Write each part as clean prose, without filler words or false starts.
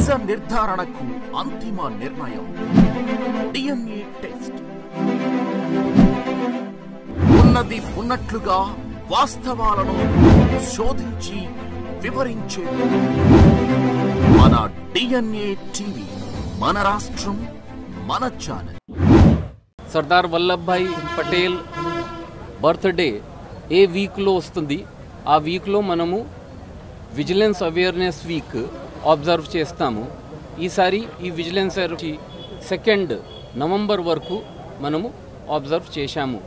నిజ నిర్ధారణకు అంతిమ నిర్ణయం DNA టెస్ట్. ఉన్నది ఉన్నట్లుగా వాస్తవాలను శోధించి వివరించే మన DNA టీవీ, మన రాష్ట్రం, మన ఛానల్. సర్దార్ వల్లభాయ్ పటేల్ బర్త్డే ఏ వీక్లో వస్తుంది, ఆ వీక్లో మనము విజిలెన్స్ అవేర్నెస్ వీక్ అబ్జర్వ్ చేస్తాము. ఈసారి ఈ విజిలెన్స్ 2 నవంబర్ వరకు మనము అబ్జర్వ్ చేశాము.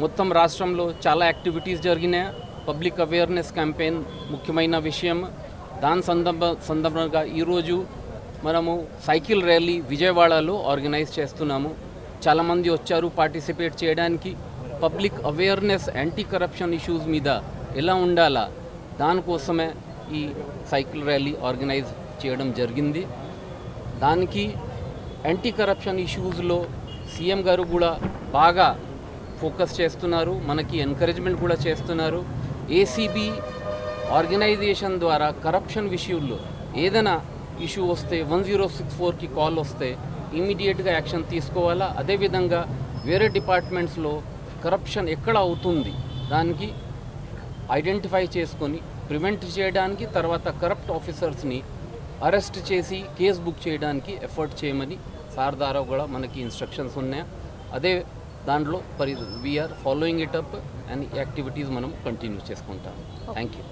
మొత్తం రాష్ట్రంలో చాలా యాక్టివిటీస్ జరిగినాయి. పబ్లిక్ అవేర్నెస్ క్యాంపెయిన్ ముఖ్యమైన విషయం. దాని సందర్భంగా ఈరోజు మనము సైకిల్ ర్యాలీ విజయవాడలో ఆర్గనైజ్ చేస్తున్నాము. చాలామంది వచ్చారు పార్టిసిపేట్ చేయడానికి. Public awareness anti corruption issues మీద ఎలా ఉండాలా దానికోసమే ఈ సైకిల్ ర్యాలీ ఆర్గనైజ్ చేయడం జరిగింది. దానికి యాంటీ కరప్షన్ ఇష్యూస్లో సీఎం గారు కూడా బాగా ఫోకస్ చేస్తున్నారు, మనకి ఎంకరేజ్మెంట్ కూడా చేస్తున్నారు. ఏసీబీ ఆర్గనైజేషన్ ద్వారా కరప్షన్ విషయంలో ఏదైనా ఇష్యూ వస్తే 1064కి కాల్ వస్తే ఇమీడియట్గా యాక్షన్ తీసుకోవాలా. అదేవిధంగా వేరే డిపార్ట్మెంట్స్లో కరప్షన్ ఎక్కడ అవుతుంది దానికి ఐడెంటిఫై చేసుకొని ప్రివెంట్ చేయడానికి, తర్వాత కరప్ట్ ఆఫీసర్స్ని అరెస్ట్ చేసి కేసు బుక్ చేయడానికి ఎఫర్ట్ చేయమని సార్ ద్వారా కూడా మనకి ఇన్స్ట్రక్షన్స్ ఉన్నాయి. అదే దాంట్లో we are following it up and activities మనం కంటిన్యూ చేసుకుంటాం. Thank you.